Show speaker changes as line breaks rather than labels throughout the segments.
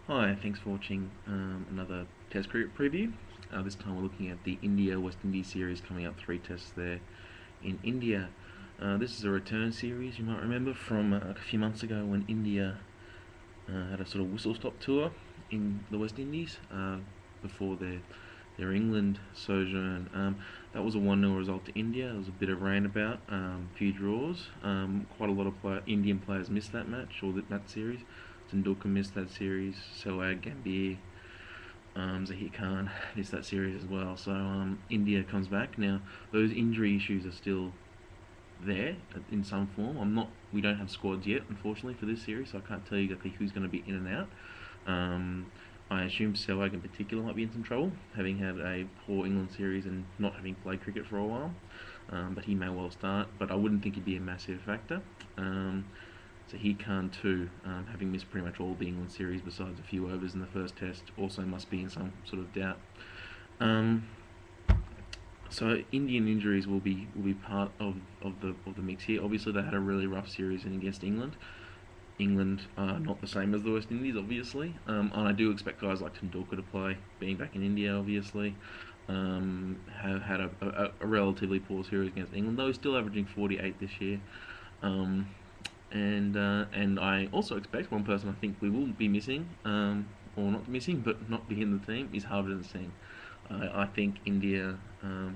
Hi, thanks for watching another Test cricket preview. This time we're looking at the India-West Indies series coming up, 3 tests there in India. This is a return series, you might remember, from a few months ago when India had a sort of whistle-stop tour in the West Indies before their England sojourn. That was a 1-0 result to India. There was a bit of rain about, few draws. Quite a lot of Indian players missed that match, or that series. Tendulkar missed that series. Sehwag, Gambhir, Zahir Khan missed that series as well. So India comes back. Now, those injury issues are still there in some form. We don't have squads yet, unfortunately, for this series, so I can't tell you exactly who's going to be in and out. I assume Sehwag in particular might be in some trouble, having had a poor England series and not having played cricket for a while. But he may well start, but I wouldn't think he'd be a massive factor. So he can too, having missed pretty much all the England series besides a few overs in the first test, also must be in some sort of doubt. So Indian injuries will be part of the mix here. Obviously, they had a really rough series against England. England are not the same as the West Indies, obviously, and I do expect guys like Tendulkar to play, being back in India, obviously. Have had a relatively poor series against England, though he's still averaging 48 this year. And I also expect one person I think we will be missing, or not missing, but not be in the team, is Harbhajan Singh. I think India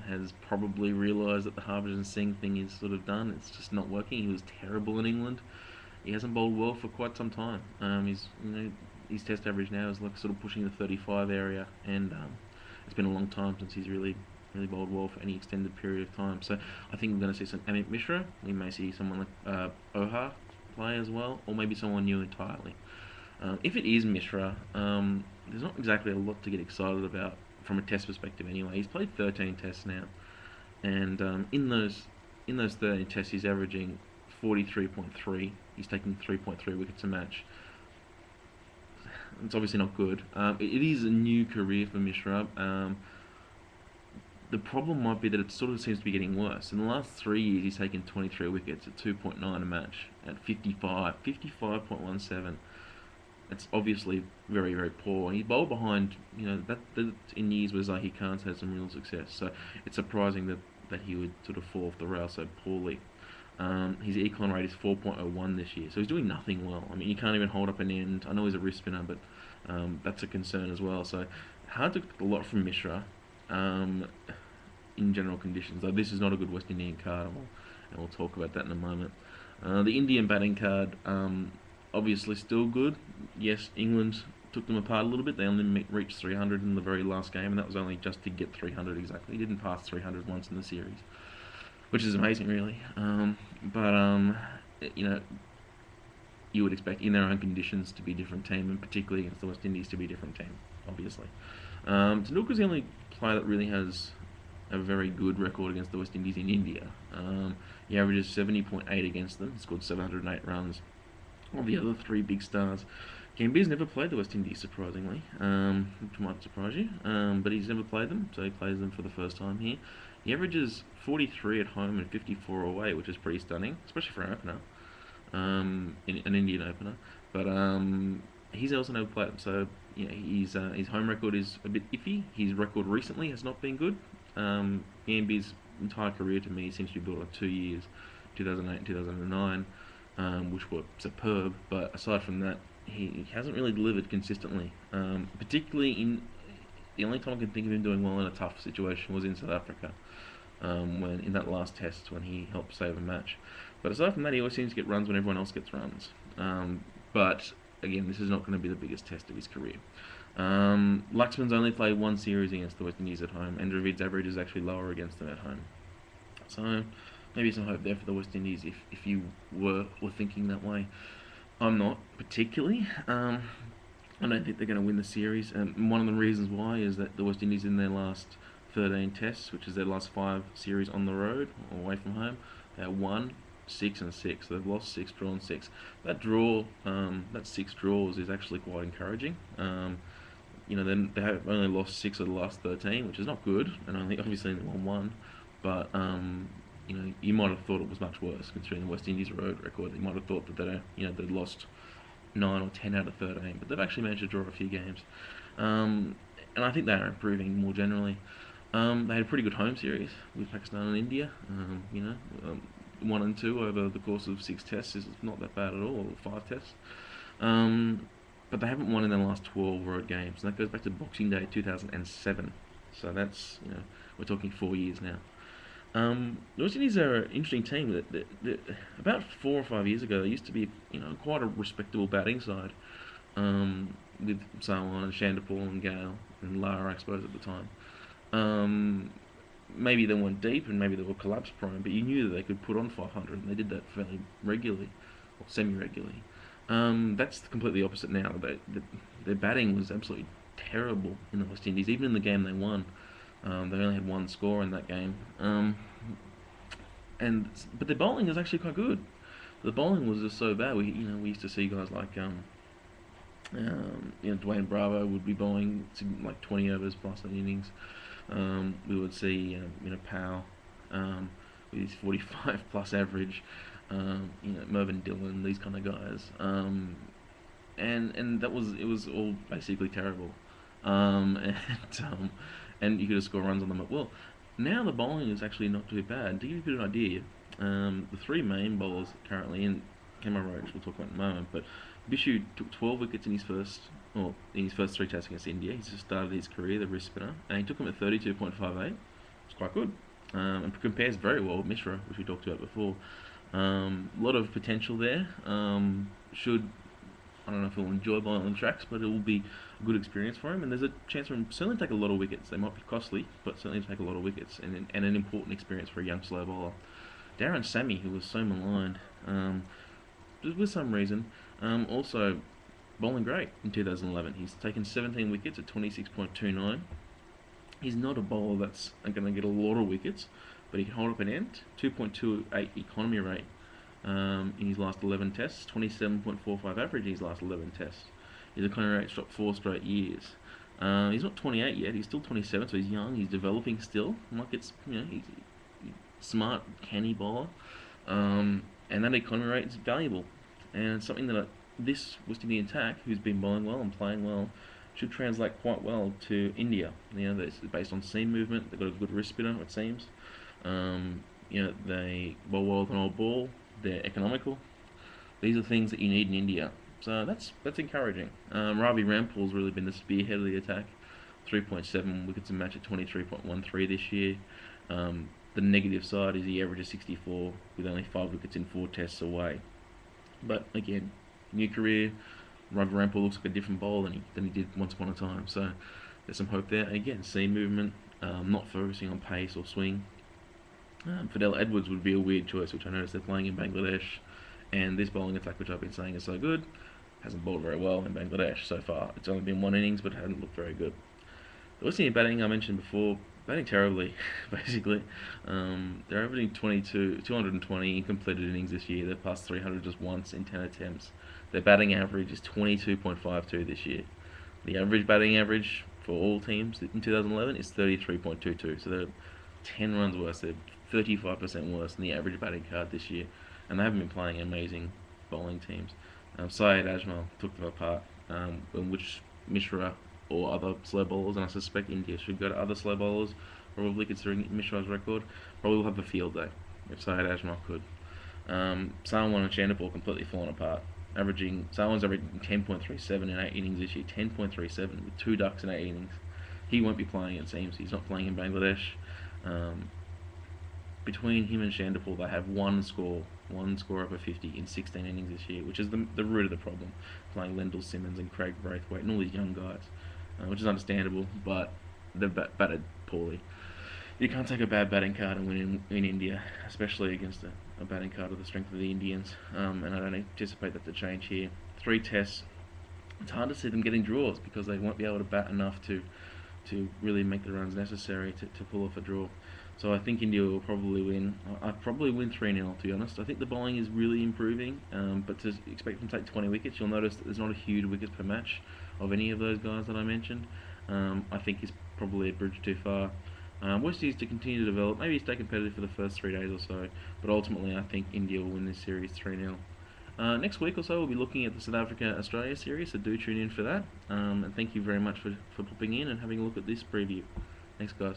has probably realised that the Harbhajan Singh thing is sort of done. It's just not working. He was terrible in England. He hasn't bowled well for quite some time. His test average now is like sort of pushing the 35 area, and it's been a long time since he's really bowled well for any extended period of time. So I think we're going to see some Amit Mishra. We may see someone like Oha play as well, or maybe someone new entirely. If it is Mishra, there's not exactly a lot to get excited about from a test perspective. Anyway, he's played 13 tests now, and in those 13 tests, he's averaging 43.3. He's taking 3.3 wickets a match. It's obviously not good. It is a new career for Mishra. The problem might be that it sort of seems to be getting worse. In the last 3 years, he's taken 23 wickets at 2.9 a match, at 55.17. It's obviously very, very poor. And he bowled behind, that in years where Zahir Khan's had some real success. So it's surprising that he would sort of fall off the rail so poorly. His econ rate is 4.01 this year, so he's doing nothing well. I mean, he can't even hold up an end. I know he's a wrist spinner, but that's a concern as well. So hard to expect a lot from Mishra in general conditions. Though this is not a good West Indian card, and we'll talk about that in a moment. The Indian batting card, obviously still good. Yes, England took them apart a little bit. They only reached 300 in the very last game, and that was only just to get 300 exactly. He didn't pass 300 once in the series, which is amazing, really. But you would expect in their own conditions to be a different team, and particularly against the West Indies to be a different team, obviously. Tendulkar's the only player that really has a very good record against the West Indies in India. He averages 70.8 against them. He scored 708 runs. All the other three big stars. Gambhir's never played the West Indies, surprisingly, which might surprise you. But he's never played them, so he plays them for the first time here. He averages 43 at home and 54 away, which is pretty stunning, especially for an opener, an Indian opener. But he's also never played them, so his home record is a bit iffy. His record recently has not been good. Gambhir's entire career to me seems to be built on 2 years, 2008 and 2009, which were superb. But aside from that, he hasn't really delivered consistently. Particularly the only time I can think of him doing well in a tough situation was in South Africa, when in that last test when he helped save a match. But aside from that, he always seems to get runs when everyone else gets runs. But again, this is not going to be the biggest test of his career. Laxman's only played one series against the West Indies at home, and Dravid's average is actually lower against them at home. So maybe some hope there for the West Indies if you were thinking that way. I'm not particularly. I don't think they're going to win the series. And one of the reasons why is that the West Indies in their last 13 tests, which is their last 5 series on the road or away from home, they are 1, 6 and 6. So they've lost 6, drawn 6. That draw, that 6 draws is actually quite encouraging. Then they have only lost 6 of the last 13, which is not good, and obviously only won 1. But you might have thought it was much worse considering the West Indies road record. You might have thought that they'd lost 9 or 10 out of 13, but they've actually managed to draw a few games. Um, and I think they are improving more generally. They had a pretty good home series with Pakistan and India. Um, 1 and 2 over the course of 6 tests is not that bad at all, or 5 tests. Um, but they haven't won in their last 12 road games, and that goes back to Boxing Day 2007. So that's, we're talking 4 years now. The West Indies are an interesting team. About 4 or 5 years ago, they used to be, quite a respectable batting side, with Sawan and Shandapur and Gale and Lara, I suppose, at the time. Um, Maybe they weren't deep and maybe they were collapse prone, but you knew that they could put on 500, and they did that fairly regularly, or semi-regularly. That's completely opposite now. Their batting was absolutely terrible in the West Indies. Even in the game they won, they only had one score in that game. But their bowling is actually quite good. The bowling was just so bad. We used to see guys like Dwayne Bravo would be bowling like 20 overs plus an innings. We would see Powell with his 45 plus average. Mervyn Dillon, these kind of guys. And it was all basically terrible. And and you could just score runs on them at will. Now the bowling is actually not too bad. To give you a bit of an idea, the three main bowlers currently in Kemar Roach, we'll talk about in a moment, but Bishu took 12 wickets in his first 3 tests against India. He's just started his career, the wrist spinner, and he took him at 32.58. It's quite good, and compares very well with Mishra, which we talked about before. A lot of potential there. Should I don't know if he'll enjoy bowling on the tracks, but it will be a good experience for him. And there's a chance for him to certainly take a lot of wickets. They might be costly, but certainly take a lot of wickets, and an important experience for a young slow bowler. Darren Sammy, who was so maligned, with some reason, also bowling great in 2011. He's taken 17 wickets at 26.29. He's not a bowler that's going to get a lot of wickets, but he can hold up an end. 2.28 economy rate in his last 11 tests, 27.45 average in his last 11 tests. His economy rate's dropped 4 straight years. He's not 28 yet. He's still 27, so he's young. He's developing still. He's smart, canny bowler, and that economy rate is valuable, and it's something that this West Indian attack, who's been bowling well and playing well, should translate quite well to India. It's based on seam movement. They've got a good wrist spinner, it seems. They bowl well with an old ball. They're economical. These are things that you need in India. So that's encouraging. Ravi Rampal's really been the spearhead of the attack. 3.7 wickets a match at 23.13 this year. The negative side is he averages 64 with only 5 wickets in 4 tests away. But again, new career, Ravi Rampal looks like a different bowler than he did once upon a time. So there's some hope there. And again, seam movement, not focusing on pace or swing. Fidel Edwards would be a weird choice, which I noticed they're playing in Bangladesh. And this bowling attack, which I've been saying is so good, hasn't bowled very well in Bangladesh so far. It's only been 1 innings, but it hasn't looked very good. The West Indian batting, I mentioned before, batting terribly, basically. They're averaging 220 completed innings this year. They've passed 300 just once in 10 attempts. Their batting average is 22.52 this year. The average batting average for all teams in 2011 is 33.22. So they're 10 runs worse. They're 35% worse than the average batting card this year. And they haven't been playing amazing bowling teams. Syed Ajmal took them apart, in which Mishra or other slow bowlers, and I suspect India should go to other slow bowlers, probably considering Mishra's record, probably will have a field day if Syed Ajmal could. Sawan and Shandapur completely fallen apart. Sawan's averaging 10.37 in 8 innings this year, 10.37 with 2 ducks in 8 innings. He won't be playing, it seems. He's not playing in Bangladesh. Between him and Shandapur, they have one score over 50 in 16 innings this year, which is the root of the problem. Playing Lendl Simmons and Craig Braithwaite and all these young guys, which is understandable, but they've batted poorly. You can't take a bad batting card and win in India, especially against a batting card of the strength of the Indians, and I don't anticipate that to change here. 3 tests, it's hard to see them getting draws because they won't be able to bat enough to really make the runs necessary to pull off a draw. So I think India will probably win. I'd probably win 3-0, to be honest. I think the bowling is really improving, but to expect them to take 20 wickets, you'll notice that there's not a huge wickets per match of any of those guys that I mentioned. I think is probably a bridge too far. West Indies to continue to develop, maybe stay competitive for the first 3 days or so, but ultimately I think India will win this series 3-0. Next week or so, we'll be looking at the South Africa-Australia series, so do tune in for that. And thank you very much for popping in and having a look at this preview. Thanks, guys.